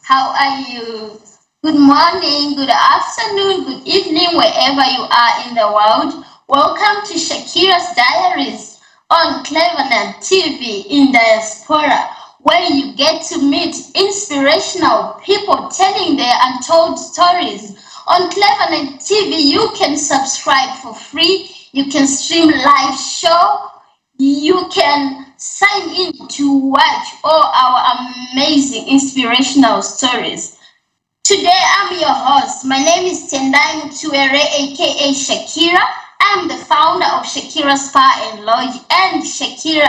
How are you? Good morning, good afternoon, good evening, wherever you are in the world. Welcome to Shakira's Diaries on Clevernet TV in Diaspora, where you get to meet inspirational people telling their untold stories. On Clevernet TV, you can subscribe for free. You can stream live show, you can sign in to watch all our amazing inspirational stories. Today I'm your host. My name is Tendai Mutuere, aka Shakira. I'm the founder of Shakira Spa and Lodge and Shakira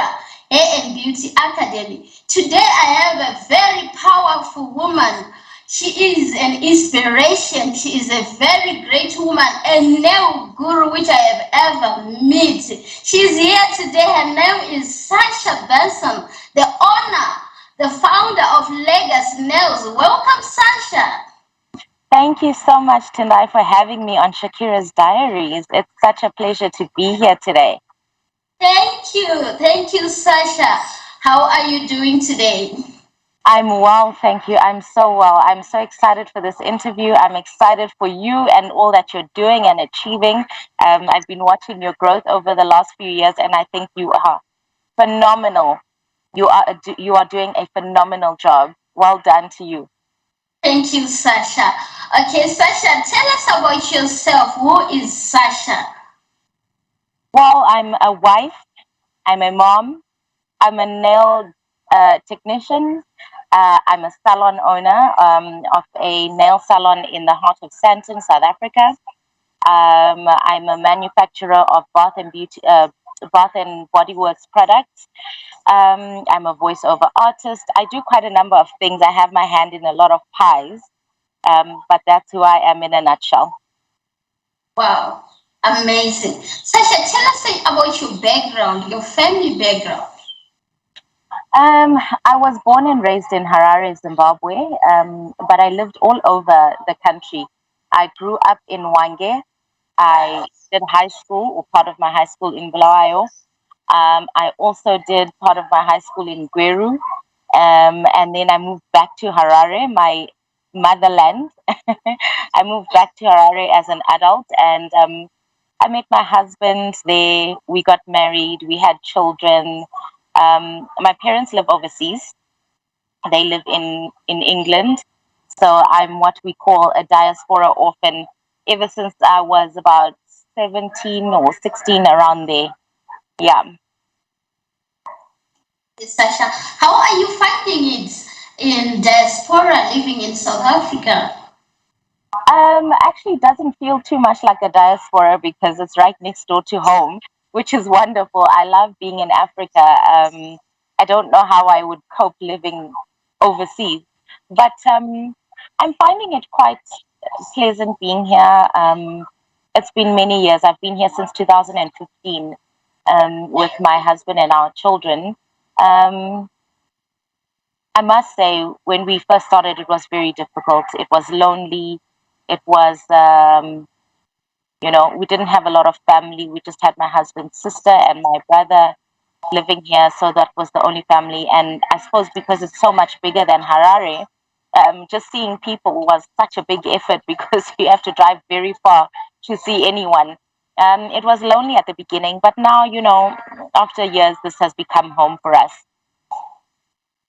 Hair and Beauty Academy. Today I have a very powerful woman. She is an inspiration. She is a very great woman, a nail guru which I have ever met. She is here today. Her name is Sacha Benson, the owner, the founder of Legacy Nails. Welcome, Sacha. Thank you so much, Tendai, for having me on Shakira's Diaries. It's such a pleasure to be here today. Thank you, Sasha. How are you doing today? I'm well, thank you. I'm so well. I'm so excited for this interview. I'm excited for you and all that you're doing and achieving. I've been watching your growth over the last few years, and I think you are phenomenal. You are doing a phenomenal job. Well done to you. Thank you, Sasha. Okay, Sasha, tell us about yourself. Who is Sasha? Well, I'm a wife. I'm a mom. I'm a nail technician. I'm a salon owner of a nail salon in the heart of Sandton, South Africa. I'm a manufacturer of bath and body works products. I'm a voiceover artist. I do quite a number of things. I have my hand in a lot of pies, but that's who I am in a nutshell. Wow, amazing. Sasha, tell us about your background, your family background. I was born and raised in Harare, Zimbabwe, but I lived all over the country. I grew up in Wange. I did high school, or part of my high school in Bulawayo. I also did part of my high school in Gweru. And then I moved back to Harare, my motherland. I moved back to Harare as an adult, and I met my husband there. We got married. We had children. My parents live overseas. They live in England. So I'm what we call a diaspora orphan ever since I was about 17 or 16, around there. Yeah. Sasha, how are you finding it in diaspora living in South Africa? Actually, it doesn't feel too much like a diaspora because it's right next door to home, which is wonderful. I love being in Africa. I don't know how I would cope living overseas, but I'm finding it quite pleasant being here. It's been many years. I've been here since 2015 with my husband and our children. Um, I must say, when we first started, it was very difficult. It was lonely. It was, we didn't have a lot of family. We just had my husband's sister and my brother living here. So that was the only family. And I suppose because it's so much bigger than Harare, just seeing people was such a big effort because you have to drive very far to see anyone. It was lonely at the beginning, but now, after years, this has become home for us.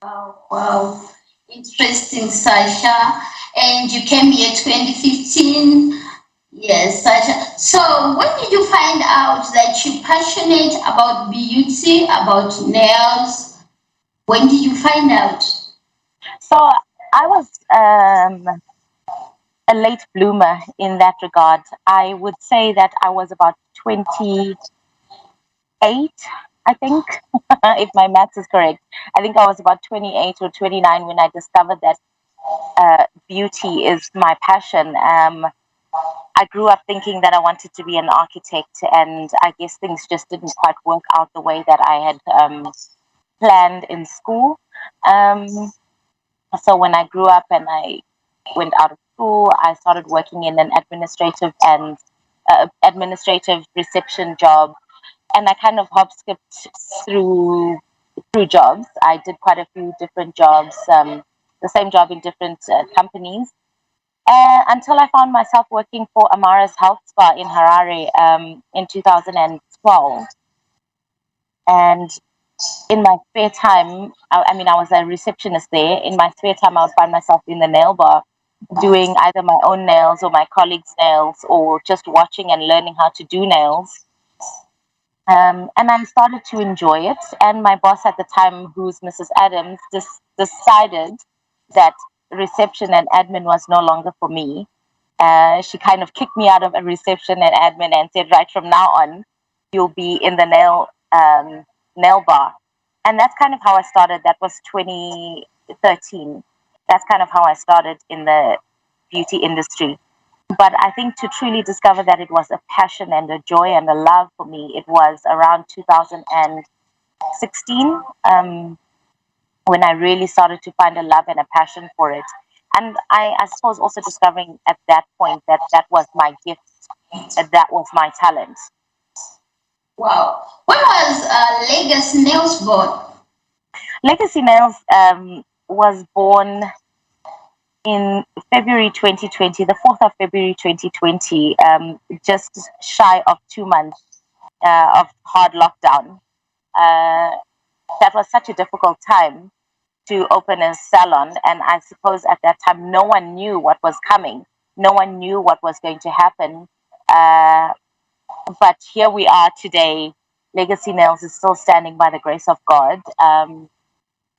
Wow, interesting, Sasha. And you came here 2015. Yes, Sasha. So when did you find out that you're passionate about beauty, about nails? When did you find out? So I was a late bloomer in that regard. I would say that I was about 28, I think, if my maths is correct. I think I was about 28 or 29 when I discovered that beauty is my passion. I grew up thinking that I wanted to be an architect, and I guess things just didn't quite work out the way that I had planned in school. Um, so when I grew up and I went out of school, I started working in an administrative reception job, and I kind of hop skipped through jobs. I did quite a few different jobs. the same job in different companies, until I found myself working for Amara's Health Spa in Harare in 2012. And in my spare time, I mean, I was a receptionist there. In my spare time, I would find myself in the nail bar doing either my own nails or my colleagues' nails, or just watching and learning how to do nails. And I started to enjoy it. And my boss at the time, who's Mrs. Adams, decided that reception and admin was no longer for me. She kind of kicked me out of a reception and admin and said, right from now on, you'll be in the nail bar. And that's kind of how I started. That was 2013. That's kind of how I started in the beauty industry. But I think to truly discover that it was a passion and a joy and a love for me, it was around 2016, when I really started to find a love and a passion for it. And I suppose also discovering at that point that that was my gift, that was my talent. Wow. When was Legacy Nails born? Legacy Nails was born in February 2020, the 4th of February 2020, just shy of 2 months of hard lockdown. Uh, that was such a difficult time to open a salon. And I suppose at that time, no one knew what was coming. No one knew what was going to happen. Uh, but here we are today. Legacy Nails is still standing by the grace of God.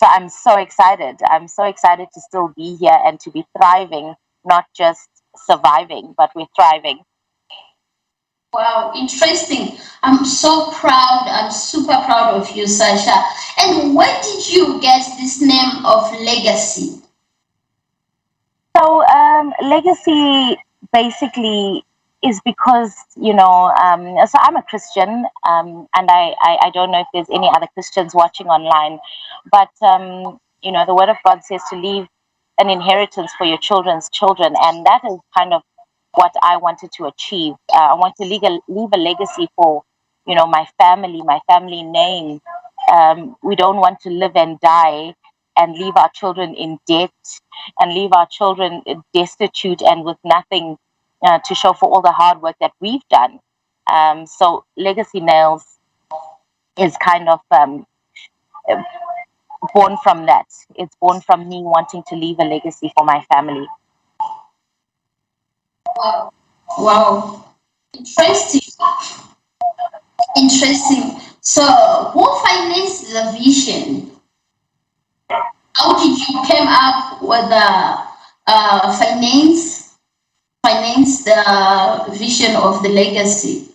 So I'm so excited. I'm so excited to still be here and to be thriving, not just surviving, but we're thriving. Wow, interesting. I'm so proud. I'm super proud of you, Sasha. And where did you get this name of Legacy? So, legacy basically is because, so I'm a Christian, and I don't know if there's any other Christians watching online, but, the Word of God says to leave an inheritance for your children's children, and that is kind of what I wanted to achieve. I want to leave a legacy for, my family name. We don't want to live and die and leave our children in debt and leave our children destitute and with nothing to show for all the hard work that we've done. So Legacy Nails is kind of born from that. It's born from me wanting to leave a legacy for my family. Wow. Wow. Interesting. Interesting. So, who financed the vision? How did you come up with the finance the vision of the legacy?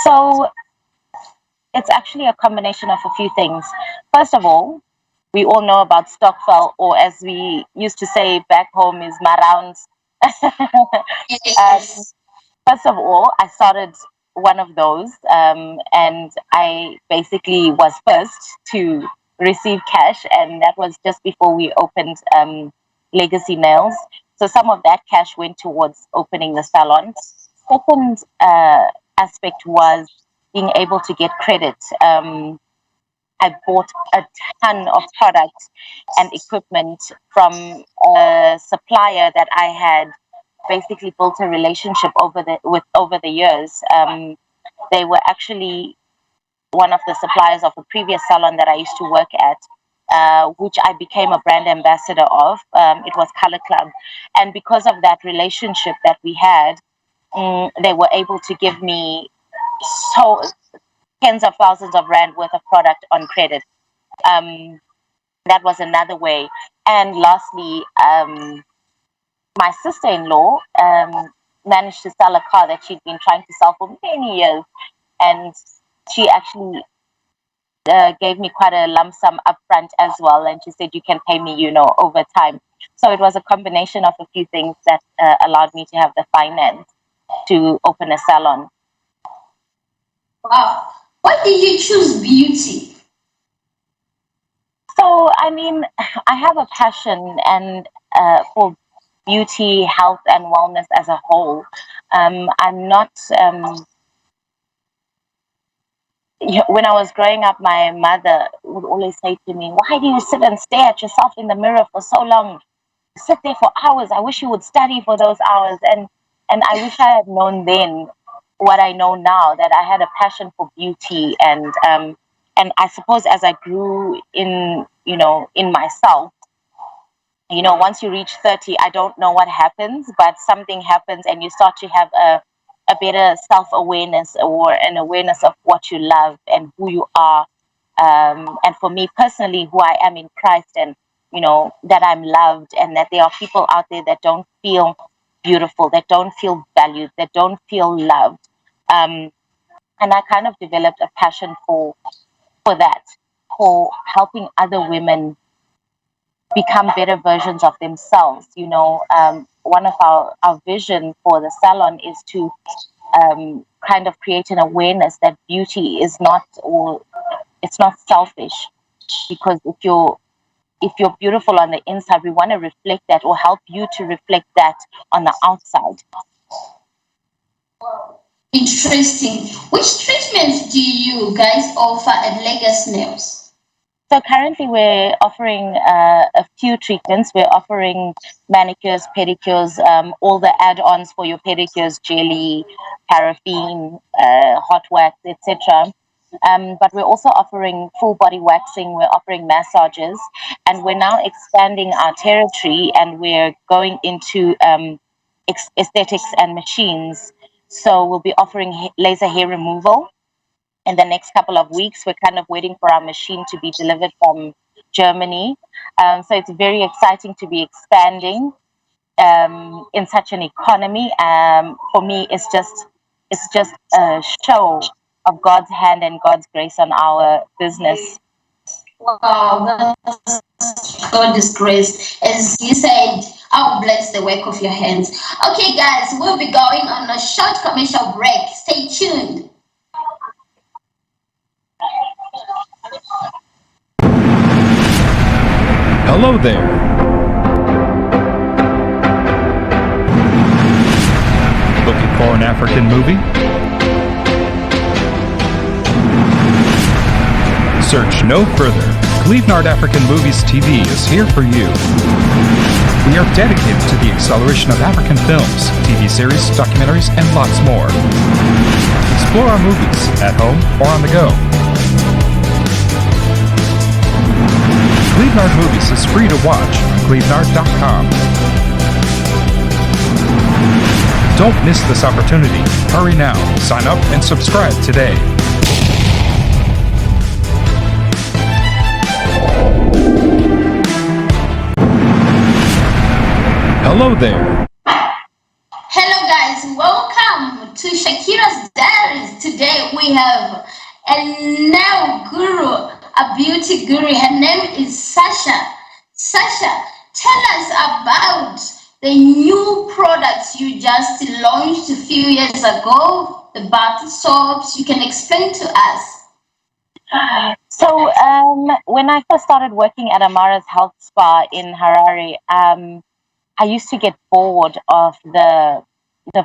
So it's actually a combination of a few things. First of all, we all know about Stockfell, or as we used to say back home, is Marounds. um, Yes. First of all, I started one of those, and I basically was first to receive cash, and that was just before we opened Legacy Nails. So some of that cash went towards opening the salon. Second aspect was being able to get credit. I bought a ton of products and equipment from a supplier that I had basically built a relationship over the years. They were actually one of the suppliers of a previous salon that I used to work at, which I became a brand ambassador of. It was Color Club, and because of that relationship that we had, they were able to give me so tens of thousands of rand worth of product on credit. Um, that was another way. And lastly, my sister-in-law managed to sell a car that she'd been trying to sell for many years, and she actually gave me quite a lump sum upfront as well, and she said, you can pay me, over time. So it was a combination of a few things that allowed me to have the finance to open a salon. Wow. Why did you choose beauty? So, I mean, I have a passion and for beauty, health, and wellness as a whole. I'm not, when I was growing up, my mother would always say to me, "Why do you sit and stare at yourself in the mirror for so long? Sit there for hours. I wish you would study for those hours." And I wish I had known then what I know now, that I had a passion for beauty, and I suppose as I grew in, in myself, once you reach 30, I don't know what happens, but something happens and you start to have a better self-awareness, or an awareness of what you love and who you are. And for me personally, who I am in Christ, and, that I'm loved, and that there are people out there that don't feel beautiful, that don't feel valued, that don't feel loved. Um, and I kind of developed a passion for that, for helping other women become better versions of themselves. One of our vision for the salon is to kind of create an awareness that beauty is not all, it's not selfish. Because if you're beautiful on the inside, we want to reflect that, or help you to reflect that on the outside. Interesting. Which treatments do you guys offer at Legacy Nails? So currently we're offering a few treatments. We're offering manicures, pedicures, all the add-ons for your pedicures, jelly, paraffin, hot wax, etc. But we're also offering full body waxing. We're offering massages, and we're now expanding our territory, and we're going into aesthetics and machines. So we'll be offering laser hair removal in the next couple of weeks. We're kind of waiting for our machine to be delivered from Germany. So it's very exciting to be expanding in such an economy. For me, it's just a show of God's hand and God's grace on our business. Wow, that's God's grace. As you said, I will bless the work of your hands. Okay, guys, we'll be going on a short commercial break. Stay tuned. Hello there. Looking for an African movie? Search no further. Clevenard African Movies TV is here for you. We are dedicated to the acceleration of African films, TV series, documentaries, and lots more. Explore our movies at home or on the go. Clevenard Movies is free to watch on clevenard.com. Don't miss this opportunity. Hurry now. Sign up and subscribe today. Hello there. Hello, guys. Welcome to Shakira's Diaries. Today we have a nail guru, a beauty guru. Her name is Sacha. Sacha, tell us about the new products you just launched a few years ago, the bath soaps. You can explain to us. So when I first started working at Amara's Health Spa in Harare, I used to get bored of the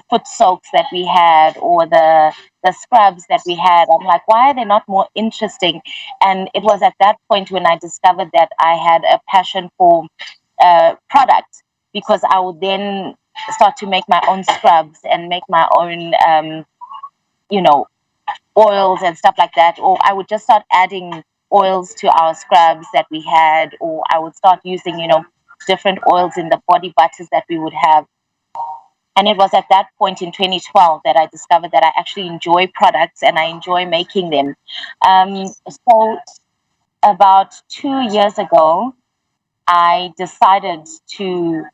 foot soaks that we had, or the scrubs that we had. I'm like, why are they not more interesting? And it was at that point when I discovered that I had a passion for product, because I would then start to make my own scrubs and make my own, oils and stuff like that. Or I would just start adding oils to our scrubs that we had, or I would start using, different oils in the body butters that we would have. And it was at that point in 2012 that I discovered that I actually enjoy products and I enjoy making them. So about 2 years ago, I decided to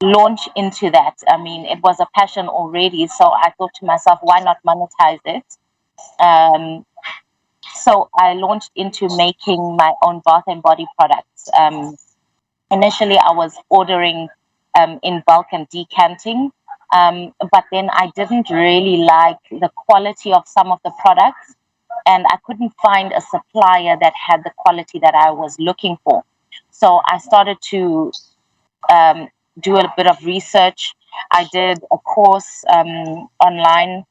launch into that. I mean, it was a passion already, so I thought to myself, why not monetize it? So I launched into making my own bath and body products. Initially, I was ordering in bulk and decanting, but then I didn't really like the quality of some of the products, and I couldn't find a supplier that had the quality that I was looking for. So I started to do a bit of research. I did a course online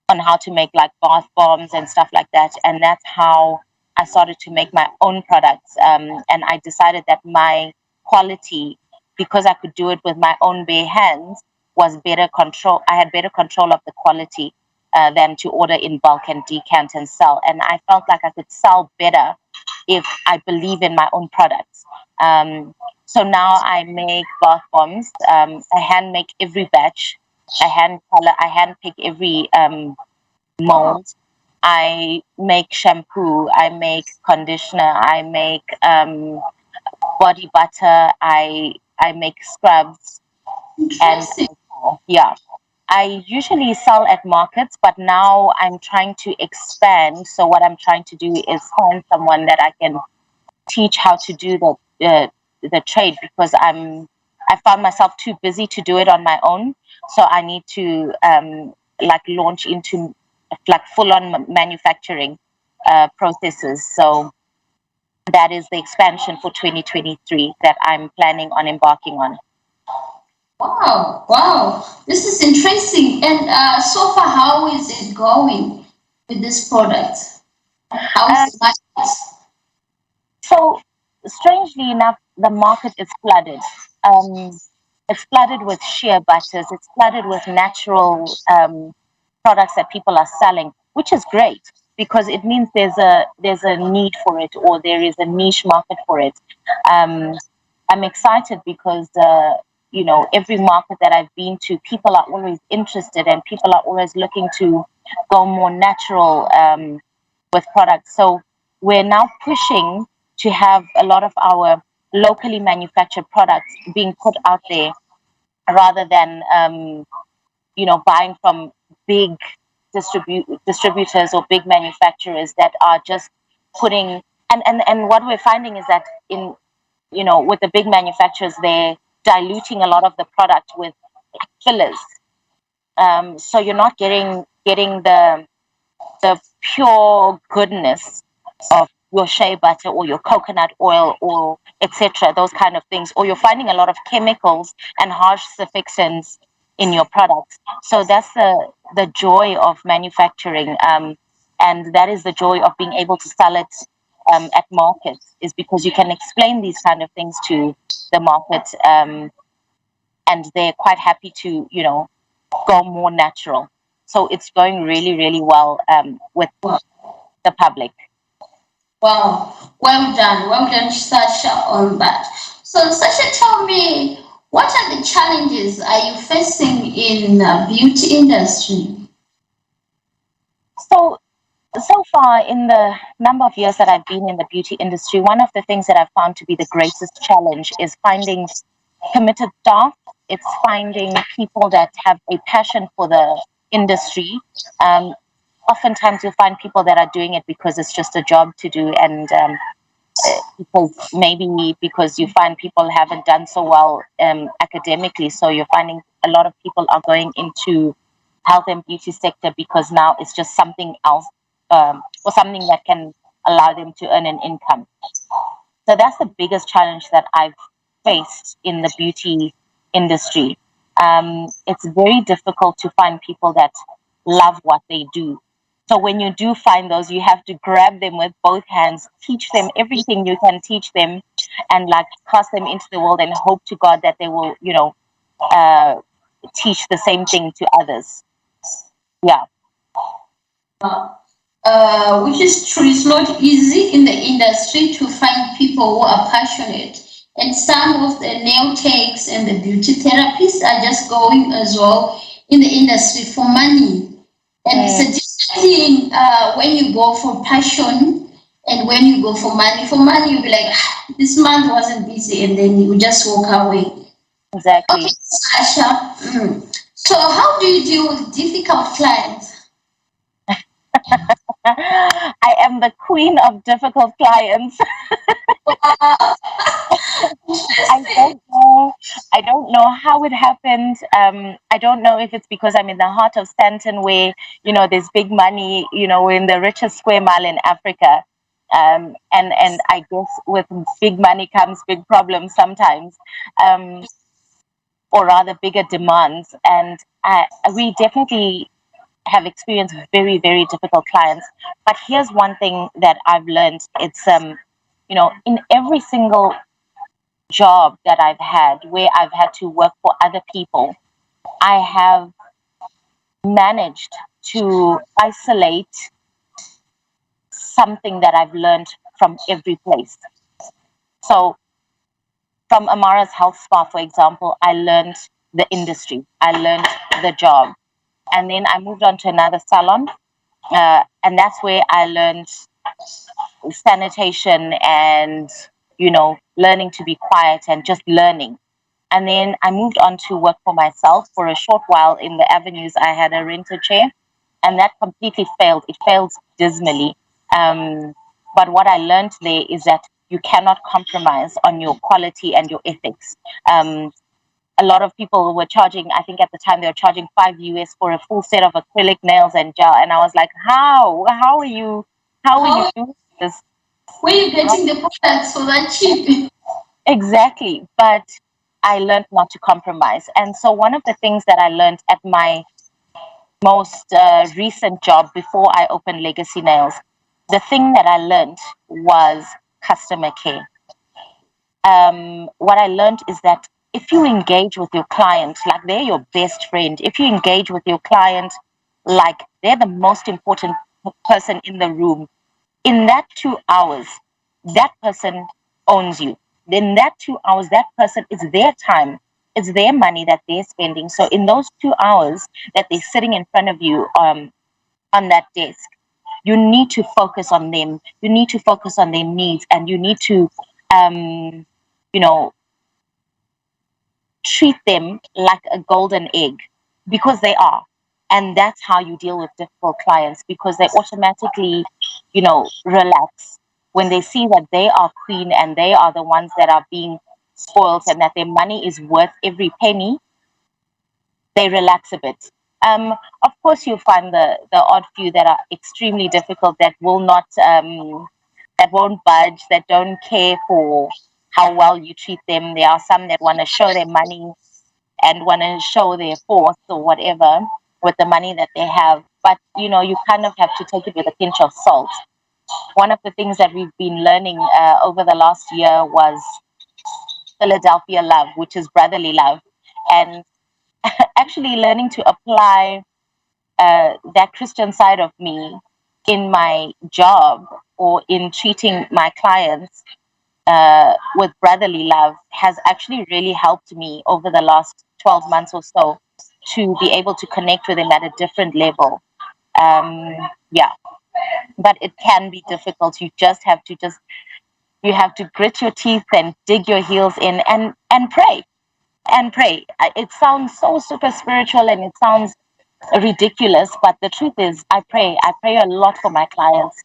on how to make like bath bombs and stuff like that. And that's how I started to make my own products. And I decided that my quality, because I could do it with my own bare hands, was better control. I had better control of the quality than to order in bulk and decant and sell. And I felt like I could sell better if I believe in my own products. So now I make bath bombs. I hand make every batch. I hand color. I hand pick every mold. I make shampoo. I make conditioner. I make body butter. I make scrubs and Interesting. yeah. I usually sell at markets, but now I'm trying to expand. So what I'm trying to do is find someone that I can teach how to do the trade, because I found myself too busy to do it on my own. So I need to like launch into like full on manufacturing processes. So that is the expansion for 2023 that I'm planning on embarking on. Wow, wow. This is interesting. And so far, how is it going with this product? Uh, How's the market? So, strangely enough, the market is flooded. It's flooded with shea butters. It's flooded with natural products that people are selling, which is great because it means there's a need for it, or there is a niche market for it. Um, I'm excited because every market that I've been to, people are always interested and people are always looking to go more natural with products. So we're now pushing to have a lot of our locally manufactured products being put out there rather than buying from big distributors or big manufacturers that are just putting, and what we're finding is that in with the big manufacturers, they're diluting a lot of the product with fillers. So you're not getting the pure goodness of your shea butter or your coconut oil or etc. Those kind of things, or you're finding a lot of chemicals and harsh suffixants in your products. So that's the joy of manufacturing, and that is the joy of being able to sell it at markets, is because you can explain these kind of things to the market, and they're quite happy to go more natural. So it's going really, really well with the public. Wow, well done, Sasha, on that. So, Sasha, tell me, what are the challenges are you facing in beauty industry? So, so far in the number of years that I've been in the beauty industry, one of the things that I've found to be the greatest challenge is finding committed staff. It's finding people that have a passion for the industry. Um, Oftentimes, you'll find people that are doing it because it's just a job to do, and because you find people haven't done so well academically, so you're finding a lot of people are going into health and beauty sector because now it's just something else, or something that can allow them to earn an income. So that's the biggest challenge that I've faced in the beauty industry. It's very difficult to find people that love what they do. So when you do find those, you have to grab them with both hands, teach them everything you can teach them, and like cast them into the world and hope to God that they will, uh, teach the same thing to others. Yeah. Which is true. It's not easy in the industry to find people who are passionate. And some of the nail techs and the beauty therapists are just going as well in the industry for money. And it's a different thing when you go for passion and when you go for money. For money, you'll be like, "Ah, this month wasn't busy," and then you just walk away. Okay, Exactly. Sasha. So, how do you deal with difficult clients? I am the queen of difficult clients. I don't know. I don't know how it happened. I don't know if it's because I'm in the heart of Stanton, where there's big money. We're in the richest square mile in Africa, and I guess with big money comes big problems sometimes, or rather bigger demands. And we definitely have experienced very, very difficult clients. But here's one thing that I've learned. It's, in every single job that I've had where I've had to work for other people, I have managed to isolate something that I've learned from every place. So from Amara's health spa, for example, I learned the industry, I learned the job. And then I moved on to another salon. And that's where I learned sanitation and, learning to be quiet and just learning. And then I moved on to work for myself for a short while in the avenues. I had a rented chair, and that completely failed. It failed dismally. But what I learned there is that you cannot compromise on your quality and your ethics. A lot of people were charging, I think at the time they were charging $5 for a full set of acrylic nails and gel. And I was like, how are you doing this? Where are you getting the products for that cheap? Exactly. But I learned not to compromise. And so one of the things that I learned at my most recent job before I opened Legacy Nails, the thing that I learned was customer care. What I learned is that if you engage with your client like they're your best friend, if you engage with your client like they're the most important person in the room, in that 2 hours, that person owns you. In that 2 hours, that person, it's their time, it's their money that they're spending. So in those 2 hours that they're sitting in front of you on that desk, you need to focus on them. You need to focus on their needs, and you need to, you know, treat them like a golden egg because they are. And that's how you deal with difficult clients, because they automatically, relax when they see that they are queen and they are the ones that are being spoiled and that their money is worth every penny. They relax a bit. Of course, you'll find the odd few that are extremely difficult, that will not, that won't budge, that don't care for how well you treat them. There are some that want to show their money and want to show their force or whatever with the money that they have. But, you kind of have to take it with a pinch of salt. One of the things that we've been learning over the last year was Philadelphia love, which is brotherly love. And actually learning to apply that Christian side of me in my job or in treating my clients with brotherly love has actually really helped me over the last 12 months or so to be able to connect with them at a different level. Yeah, but it can be difficult. You have to grit your teeth and dig your heels in and pray and pray. It sounds so super spiritual and it sounds ridiculous, but the truth is, I pray. I pray a lot for my clients.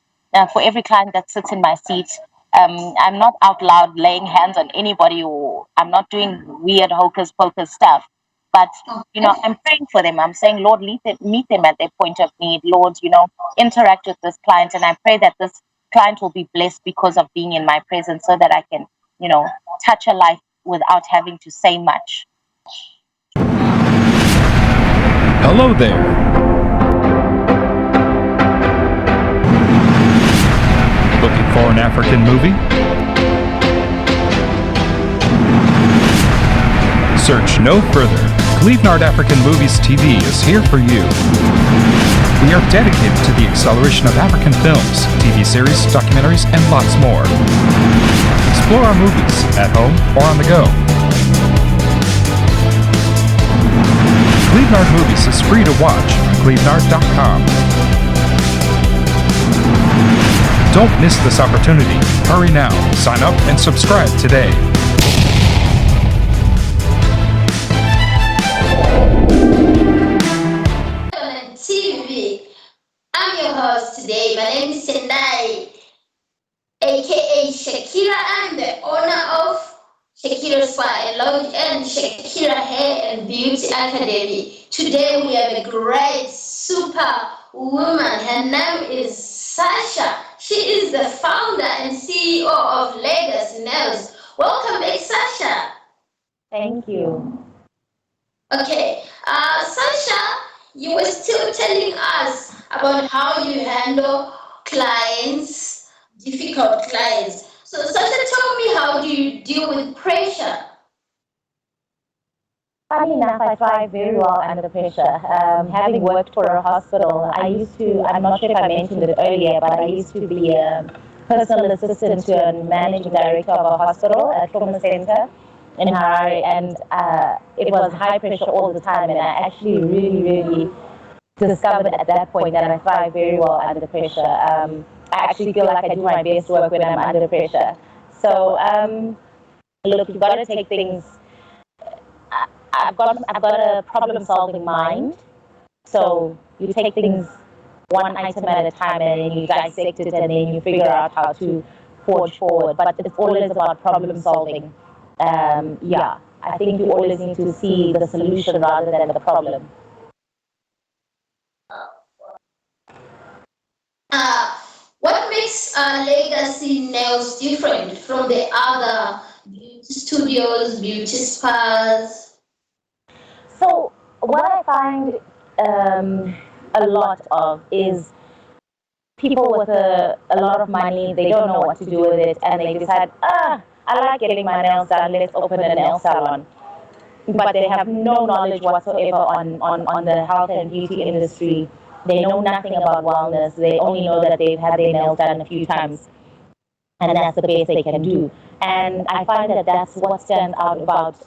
For every client that sits in my seat, I'm not out loud laying hands on anybody, or I'm not doing weird hocus pocus stuff. But I'm praying for them. I'm saying, Lord, meet them at their point of need. Lord, interact with this client, and I pray that this client will be blessed because of being in my presence, so that I can, touch a life without having to say much. Hello there. Looking for an African movie? Search no further. Clevenard African Movies TV is here for you. We are dedicated to the acceleration of African films, TV series, documentaries, and lots more. Explore our movies at home or on the go. Clevenard Movies is free to watch on clevenard.com. Don't miss this opportunity. Hurry now. Sign up and subscribe today. On TV. I'm your host today. My name is Sendai, aka Shakira. I'm the owner of Shakira Spa and Lounge and Shakira Hair and Beauty Academy. Today we have a great super woman. Her name is Sacha. She is the founder and CEO of Legacy Nails. Welcome back, Sacha. Thank you. Okay, Sacha, you were still telling us about how you handle clients, difficult clients. So, Sasha, tell me, how do you deal with pressure? Funny enough, I thrive very well under pressure. Having worked for a hospital, I'm not sure if I mentioned it earlier, but I used to be a personal assistant to a managing director of a hospital, a trauma center in Harare, and it was high pressure all the time, and I actually really, really discovered at that point that I thrive very well under pressure. I actually feel like I do my best work when I'm under pressure. So, look, you've got to take things. I've got a problem solving mind. So you take things one item at a time and then you dissect it and then you figure out how to forge forward. But it's always about problem solving. Yeah, I think you always need to see the solution rather than the problem. Uh, what makes Legacy Nails different from the other beauty studios, beauty spas? So what I find a lot of is people with a lot of money, they don't know what to do with it, and they decide, I like getting my nails done, let's open a nail salon. But they have no knowledge whatsoever on the health and beauty industry. They know nothing about wellness. They only know that they've had their nails done a few times, and that's the best they can do. And I find that that's what stands out about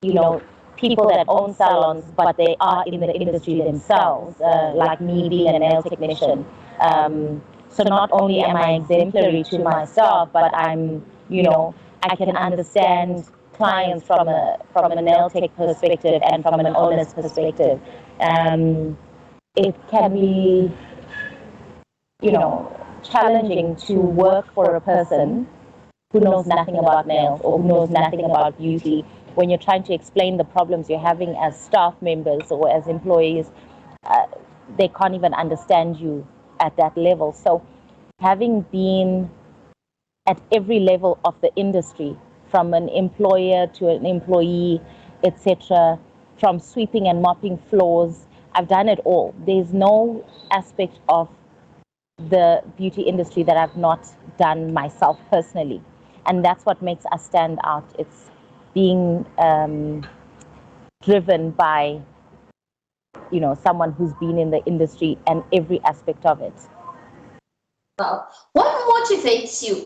you know, people that own salons, but they are in the industry themselves, like me being a nail technician. So not only am I exemplary to myself, but I can understand clients from a nail tech perspective and from an owner's perspective. It can be, challenging to work for a person who knows nothing about nails or who knows nothing about beauty when you're trying to explain the problems you're having as staff members or as employees. They can't even understand you at that level. So having been at every level of the industry, from an employer to an employee, etc., from sweeping and mopping floors, I've done it all. There's no aspect of the beauty industry that I've not done myself personally. And that's what makes us stand out. It's being driven by, someone who's been in the industry and every aspect of it. Wow. What motivates you?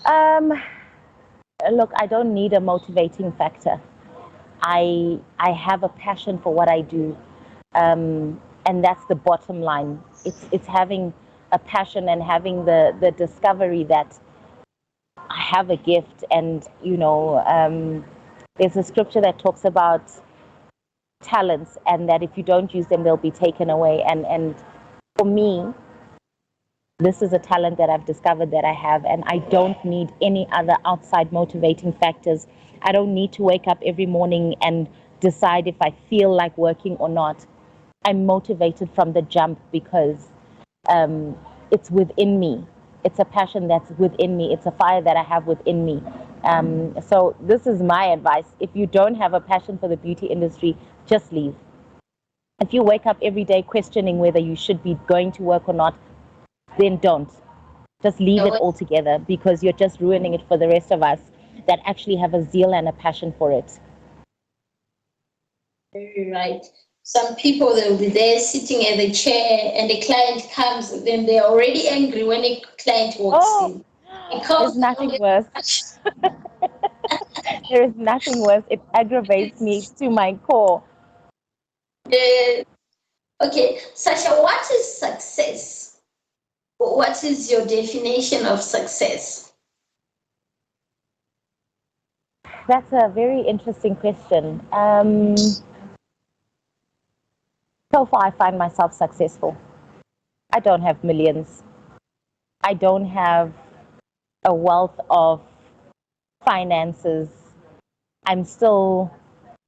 Um, Look, I don't need a motivating factor. I have a passion for what I do, and that's the bottom line. It's having a passion and having the discovery that I have a gift, and there's a scripture that talks about talents, and that if you don't use them, they'll be taken away. And for me, this is a talent that I've discovered that I have, and I don't need any other outside motivating factors. I don't need to wake up every morning and decide if I feel like working or not. I'm motivated from the jump because it's within me. It's a passion that's within me. It's a fire that I have within me. So this is my advice. If you don't have a passion for the beauty industry, just leave. If you wake up every day questioning whether you should be going to work or not, then don't. Just leave it altogether, because you're just ruining it for the rest of us that actually have a zeal and a passion for it. Very right. Some people, they'll be there sitting at the chair and the client comes, then they're already angry when a client walks in. There's nothing worse. There is nothing worse. It aggravates me to my core. Okay, Sasha, what is success? What is your definition of success? That's a very interesting question. So far, I find myself successful. I don't have millions. I don't have a wealth of finances. I'm still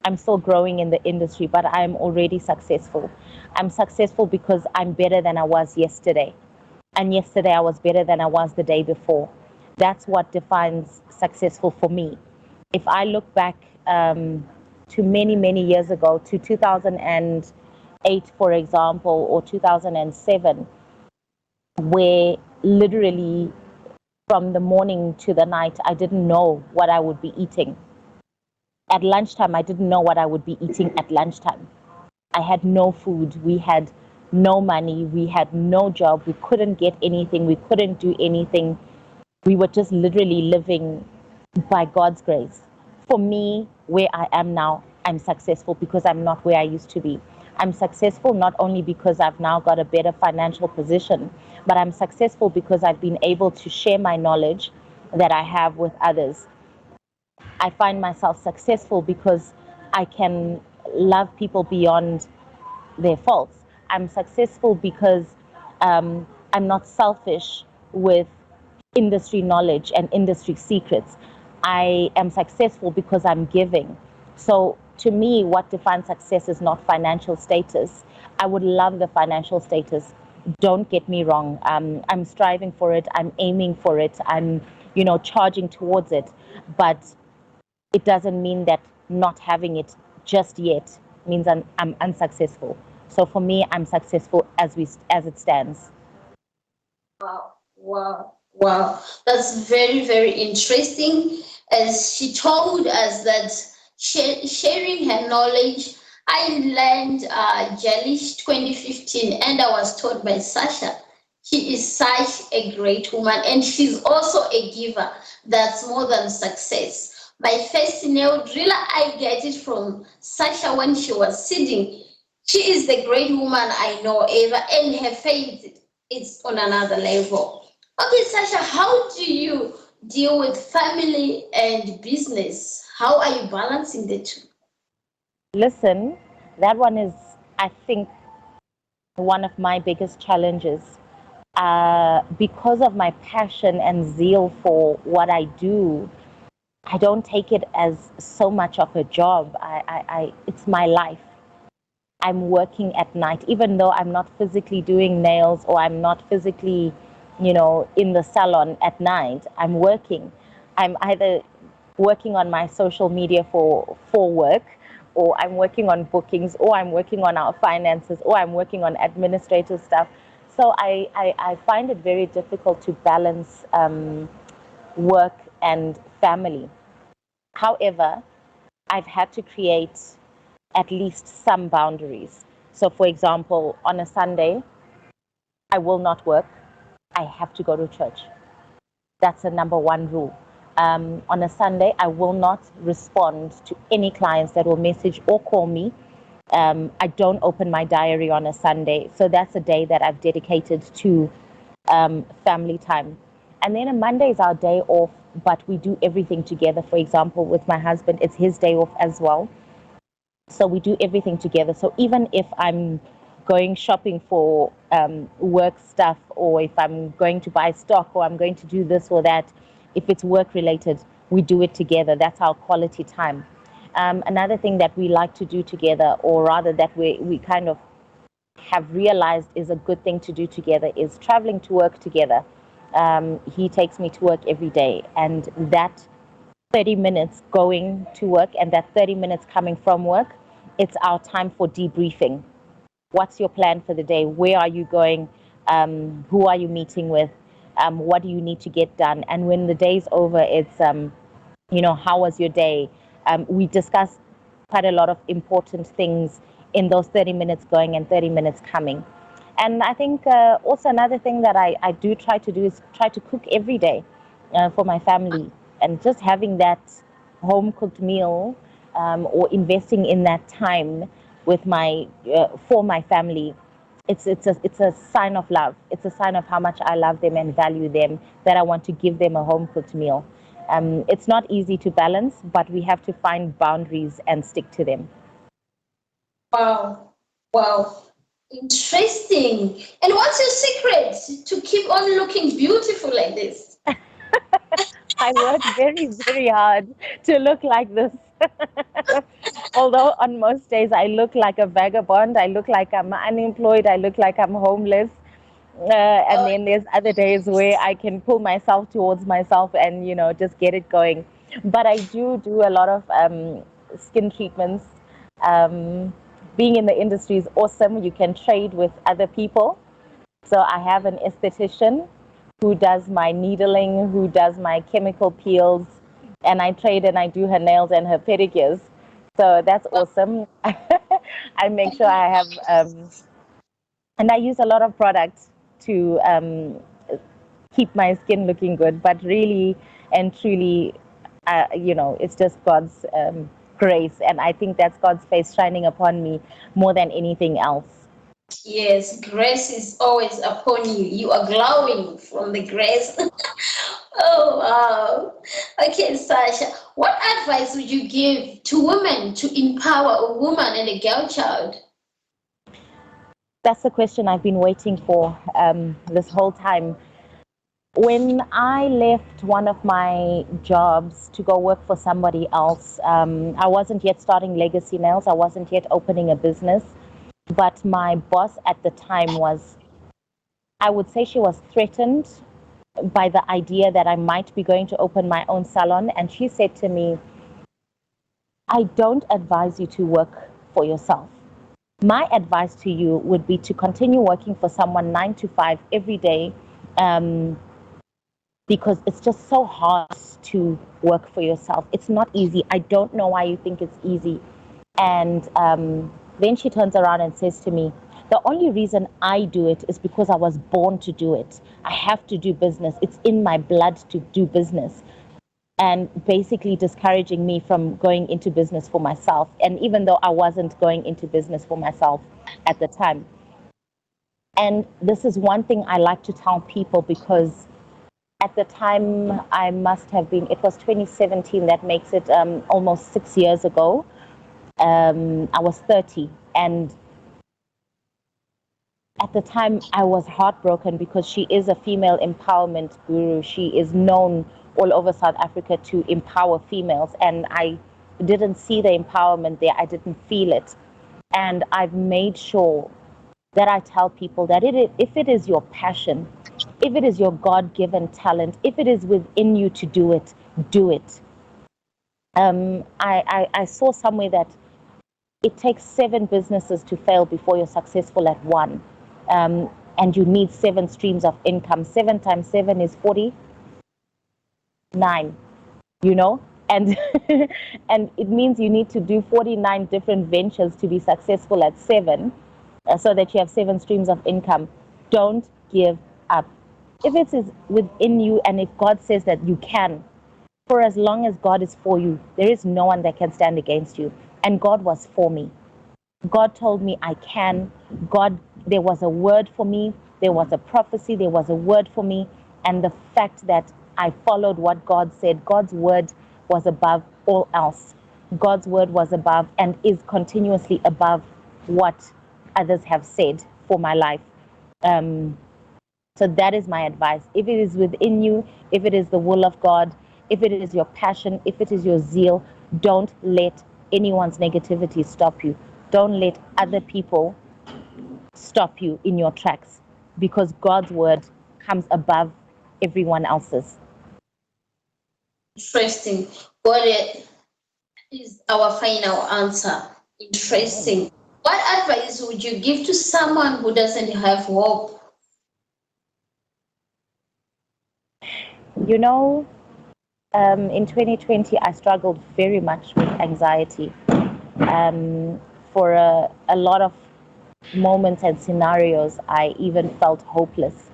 I'm still growing in the industry, but I'm already successful. I'm successful because I'm better than I was yesterday. And yesterday I was better than I was the day before. That's what defines successful for me. If I look back to many, many years ago, to 2008, for example, or 2007, where literally from the morning to the night, I didn't know what I would be eating. At lunchtime, I didn't know what I would be eating at lunchtime. I had no food. We had no money. We had no job. We couldn't get anything. We couldn't do anything. We were just literally living by God's grace. For me, where I am now, I'm successful because I'm not where I used to be. I'm successful not only because I've now got a better financial position, but I'm successful because I've been able to share my knowledge that I have with others. I find myself successful because I can love people beyond their faults. I'm successful because I'm not selfish with industry knowledge and industry secrets. I am successful because I'm giving. So to me, what defines success is not financial status. I would love the financial status. Don't get me wrong. I'm striving for it. I'm aiming for it. I'm, charging towards it. But it doesn't mean that not having it just yet means I'm unsuccessful. So for me, I'm successful as it stands. Wow, wow, wow. That's very, very interesting. As she told us that sharing her knowledge, I learned Jellish 2015, and I was taught by Sacha. She is such a great woman, and she's also a giver. That's more than success. My first nail driller, I get it from Sacha when she was sitting. She is the great woman I know ever, and her faith is on another level. Okay, Sasha, how do you deal with family and business? How are you balancing the two? Listen, that one is, I think, one of my biggest challenges. Because of my passion and zeal for what I do, I don't take it as so much of a job. It's my life. I'm working at night, even though I'm not physically doing nails or I'm not physically, in the salon at night. I'm working. I'm either working on my social media for work, or I'm working on bookings, or I'm working on our finances, or I'm working on administrative stuff. So I find it very difficult to balance work and family. However, I've had to create at least some boundaries. So, for example, on a Sunday, I will not work. I have to go to church. That's the number one rule. On a Sunday, I will not respond to any clients that will message or call me. I don't open my diary on a Sunday. So that's a day that I've dedicated to family time. And then a Monday is our day off, but we do everything together. For example, with my husband, it's his day off as well. So we do everything together. So even if I'm going shopping for work stuff, or if I'm going to buy stock, or I'm going to do this or that, if it's work related, we do it together. That's our quality time. Another thing that we like to do together, or rather that we kind of have realized is a good thing to do together, is traveling to work together. He takes me to work every day, and that 30 minutes going to work and that 30 minutes coming from work, it's our time for debriefing. What's your plan for the day? Where are you going? Who are you meeting with? What do you need to get done? And when the day's over, it's, how was your day? We discuss quite a lot of important things in those 30 minutes going and 30 minutes coming. And I think also another thing that I do try to do is try to cook every day for my family, and just having that home cooked meal, or investing in that time with my for my family. It's a sign of love. It's a sign of how much I love them and value them, that I want to give them a home cooked meal. It's not easy to balance, but we have to find boundaries and stick to them. Wow, wow. Interesting. And what's your secret to keep on looking beautiful like this? I work very, very hard to look like this. Although on most days I look like a vagabond, I look like I'm unemployed, I look like I'm homeless. And then there's other days where I can pull myself towards myself and, just get it going. But I do a lot of skin treatments. Being in the industry is awesome. You can trade with other people. So I have an esthetician who does my needling, who does my chemical peels, and I trade and I do her nails and her pedicures. So that's awesome. I make sure I have, and I use a lot of products to keep my skin looking good. But really and truly, it's just God's grace, and I think that's God's face shining upon me more than anything else. Yes, grace is always upon you. You are glowing from the grace. Oh, wow. Okay, Sasha, what advice would you give to women to empower a woman and a girl child? That's the question I've been waiting for this whole time. When I left one of my jobs to go work for somebody else, I wasn't yet starting Legacy Nails. I wasn't yet opening a business. But my boss at the time was, I would say she was threatened by the idea that I might be going to open my own salon. And she said to me, I don't advise you to work for yourself. My advice to you would be to continue working for someone 9 to 5 every day, um, because it's just so hard to work for yourself. It's not easy. I don't know why you think it's easy. And then she turns around and says to me, the only reason I do it is because I was born to do it. I have to do business. It's in my blood to do business. And basically discouraging me from going into business for myself. And even though I wasn't going into business for myself at the time. And this is one thing I like to tell people, because at the time I must have been, it was 2017, that makes it almost 6 years ago. I was 30, and at the time I was heartbroken because she is a female empowerment guru. She is known all over South Africa to empower females, and I didn't see the empowerment there. I didn't feel it. And I've made sure that I tell people that if it is your passion, if it is your God-given talent, if it is within you to do it, do it. I saw somewhere that it takes 7 businesses to fail before you're successful at one. And you need 7 streams of income. 7 times 7 is 49, you know? And and it means you need to do 49 different ventures to be successful at 7, so that you have 7 streams of income. Don't give up. If it is within you, and if God says that you can, for as long as God is for you, there is no one that can stand against you. And God was for me. God told me I can. God, there was a word for me. There was a prophecy. There was a word for me. And the fact that I followed what God said, God's word was above all else. God's word was above and is continuously above what others have said for my life. So that is my advice. If it is within you, if it is the will of God, if it is your passion, if it is your zeal, don't let anyone's negativity stop you. Don't let other people stop you in your tracks, because God's word comes above everyone else's. Interesting. What is our final answer? Interesting. What advice would you give to someone who doesn't have hope? You know, in 2020, I struggled very much with anxiety. For a lot of moments and scenarios, I even felt hopeless.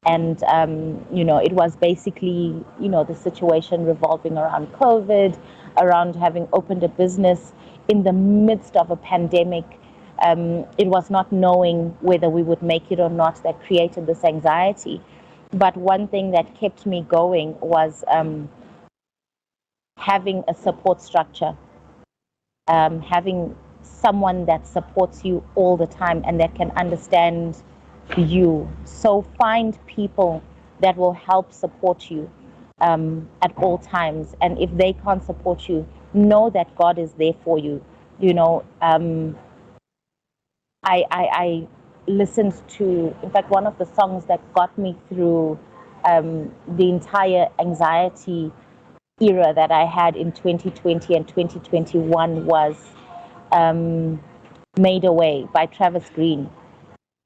And, it was basically, the situation revolving around COVID, around having opened a business in the midst of a pandemic. It was not knowing whether we would make it or not that created this anxiety. But one thing that kept me going was having a support structure, having someone that supports you all the time and that can understand you. So find people that will help support you at all times. And if they can't support you, know that God is there for you. I listened to, in fact, one of the songs that got me through the entire anxiety era that I had in 2020 and 2021 was Made Away by Travis Green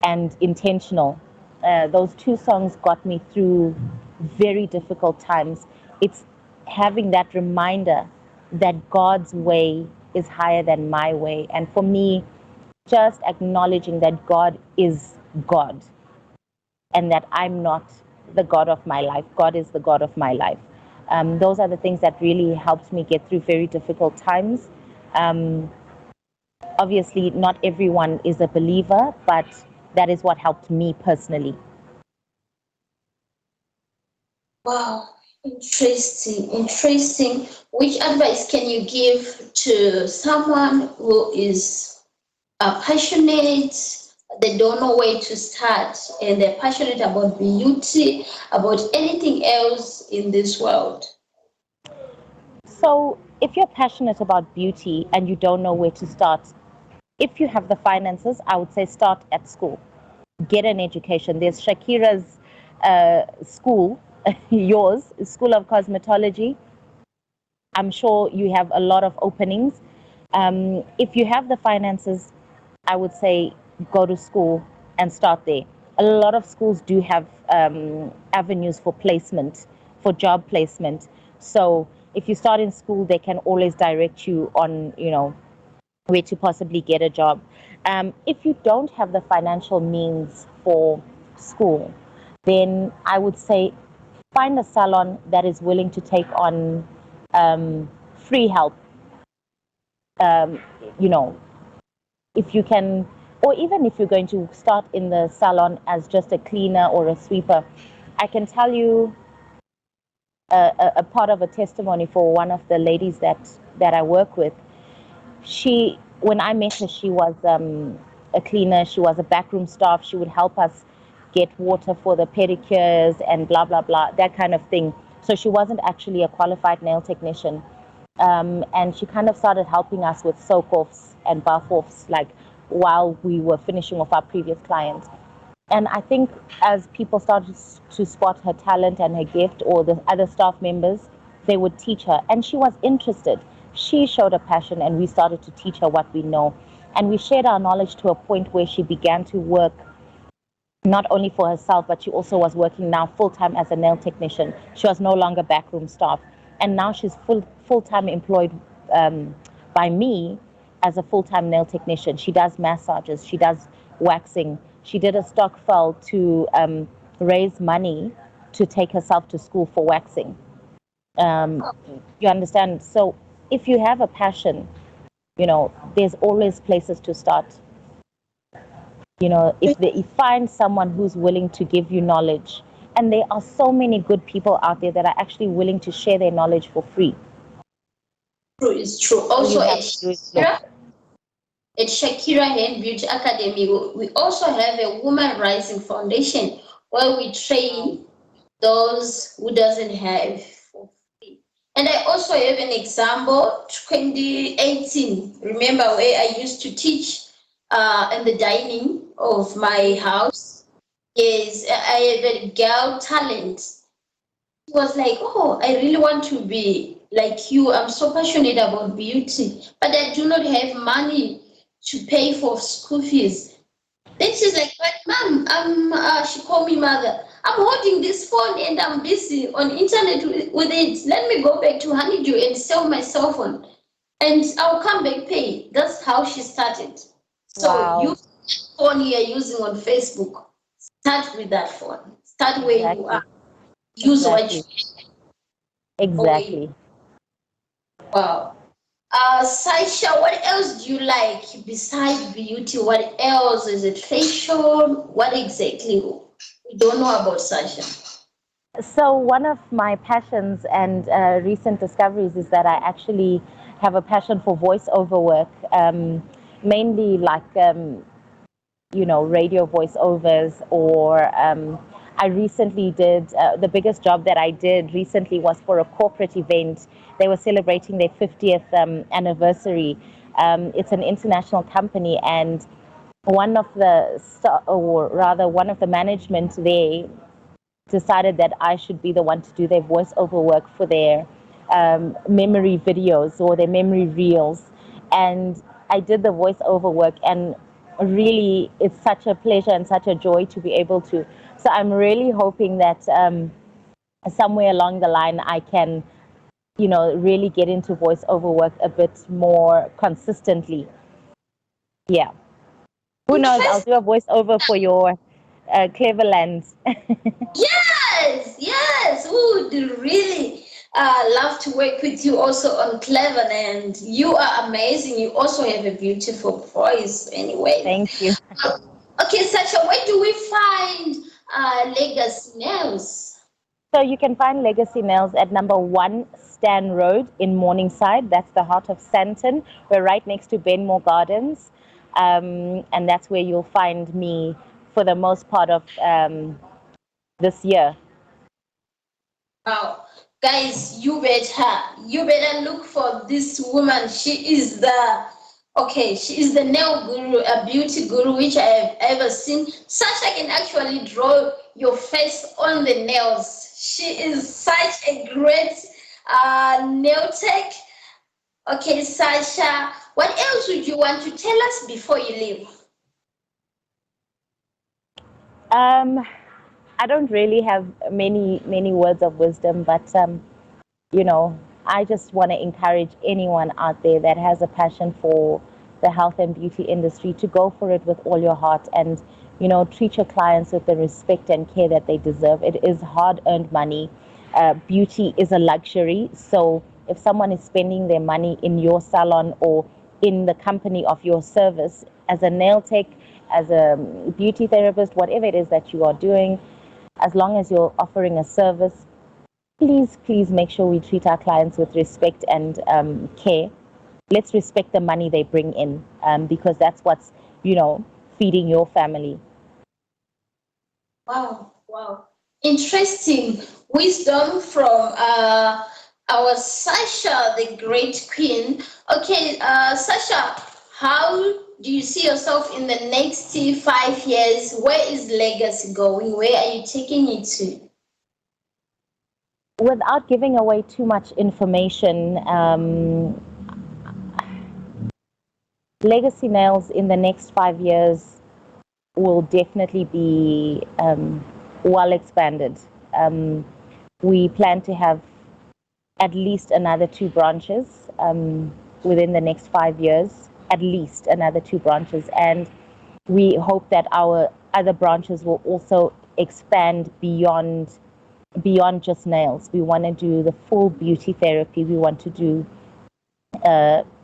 and Intentional. Those two songs got me through very difficult times. It's having that reminder that God's way is higher than my way. And for me, just acknowledging that God is God and that I'm not the God of my life. God is the God of my life. Those are the things that really helped me get through very difficult times. Um, Obviously, not everyone is a believer, but that is what helped me personally. Wow, interesting, interesting. Which advice can you give to someone who is passionate? They don't know where to start, and they're passionate about beauty, about anything else in this world. So, if you're passionate about beauty and you don't know where to start, if you have the finances, I would say start at school. Get an education. There's Shakira's school, yours, School of Cosmetology. I'm sure you have a lot of openings. If you have the finances, I would say go to school and start there. A lot of schools do have avenues for placement, for job placement. So if you start in school, they can always direct you on, where to possibly get a job. If you don't have the financial means for school, then I would say find a salon that is willing to take on free help. Um, you know, if you can, or even if you're going to start in the salon as just a cleaner or a sweeper, I can tell you a part of a testimony for one of the ladies that I work with. She, when I met her, she was a cleaner. She was a backroom staff. She would help us get water for the pedicures and blah blah blah, that kind of thing. So she wasn't actually a qualified nail technician, and she kind of started helping us with soak offs and buff offs, like while we were finishing off our previous clients. And I think as people started to spot her talent and her gift, or the other staff members, they would teach her. And she was interested. She showed a passion, and we started to teach her what we know. And we shared our knowledge to a point where she began to work not only for herself, but she also was working now full time as a nail technician. She was no longer backroom staff. And now she's full time employed by me as a full time nail technician. She does massages, she does waxing. She did a stock fell to raise money to take herself to school for waxing. Um, you understand? So if you have a passion, there's always places to start. If they find someone who's willing to give you knowledge, and there are so many good people out there that are actually willing to share their knowledge for free. True is true. All you Also, have to do is look. At Shakira Hand Beauty Academy, we also have a Woman Rising Foundation where we train those who doesn't have for free. And I also have an example, 2018. Remember where I used to teach in the dining of my house? Yes, I have a girl talent. It was like, oh, I really want to be like you. I'm so passionate about beauty, but I do not have money to pay for school fees. Then she's like, but mom, she called me mother. I'm holding this phone and I'm busy on internet with it. Let me go back to Honeydew and sell my cell phone and I'll come back pay. That's how she started. So Wow. you phone you're using on Facebook, start with that phone. Start where you Exactly. are. Use what Exactly. you Exactly. wow. Saisha, what else do you like besides beauty? What else is it? Fashion? What exactly? We don't know about Sasha. So one of my passions and recent discoveries is that I actually have a passion for voiceover work, mainly like radio voiceovers, or I recently did the biggest job that I did recently was for a corporate event. They were celebrating their 50th anniversary. It's an international company, and one of the or rather one of the management there decided that I should be the one to do their voiceover work for their memory videos or their memory reels, and I did the voiceover work, and really it's such a pleasure and such a joy to be able to. So I'm really hoping that somewhere along the line I can, really get into voiceover work a bit more consistently. Yeah. Who knows? I'll Interesting. do a voiceover for your Cleverlands. Yes, yes. Would really love to work with you also on Cleveland. You are amazing. You also have a beautiful voice, anyway. Thank you. Okay, Sacha, where do we find Legacy Nails? So you can find Legacy Nails at number 1 Stan Road in Morningside. That's the heart of Santon. We're right next to Benmore Gardens. And that's where you'll find me for the most part of this year. Wow. Guys, you better look for this woman. She is the nail guru, a beauty guru which I have ever seen. Sacha can actually draw your face on the nails. She is such a great nail tech. Okay, Sasha, what else would you want to tell us before you leave? Um, I don't really have many words of wisdom, but you know, I just want to encourage anyone out there that has a passion for the health and beauty industry to go for it with all your heart, and, treat your clients with the respect and care that they deserve. It is hard earned money. Beauty is a luxury. So if someone is spending their money in your salon or in the company of your service as a nail tech, as a beauty therapist, whatever it is that you are doing, as long as you're offering a service, please make sure we treat our clients with respect and care. Let's respect the money they bring in, because that's what's, feeding your family. Wow, wow. Interesting wisdom from our Sasha, the great queen. Okay, Sasha, how do you see yourself in the next 5 years? Where is Legacy going? Where are you taking it to? Without giving away too much information, Legacy Nails in the next 5 years will definitely be well expanded. Um, we plan to have at least another 2 branches within the next 5 years, at least another 2 branches. And we hope that our other branches will also expand beyond just nails. We want to do the full beauty therapy. We want to do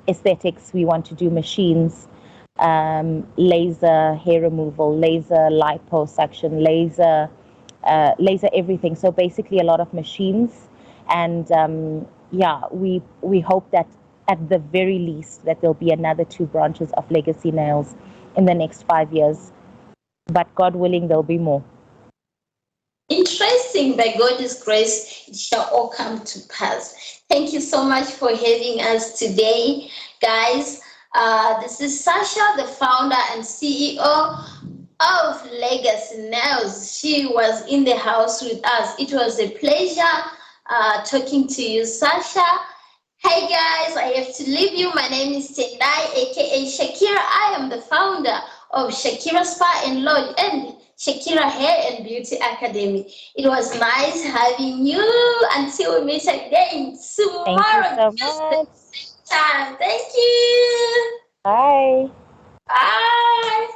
aesthetics. We want to do machines, laser hair removal, laser liposuction, laser everything. So basically, a lot of machines, and yeah, we hope that at the very least that there'll be another 2 branches of Legacy Nails in the next 5 years. But God willing, there'll be more. Interesting. By God's grace, it shall all come to pass. Thank you so much for having us today, guys. This is Sasha, the founder and CEO of Legacy Nails. She was in the house with us. It was a pleasure talking to you, Sasha. Hey guys, I have to leave you. My name is Tendai, aka Shakira. I am the founder of Shakira Spa and Lodge and Shakira Hair and Beauty Academy. It was nice having you. Until we meet again Thank you tomorrow, so just the much. same time. Thank you. Bye. Bye.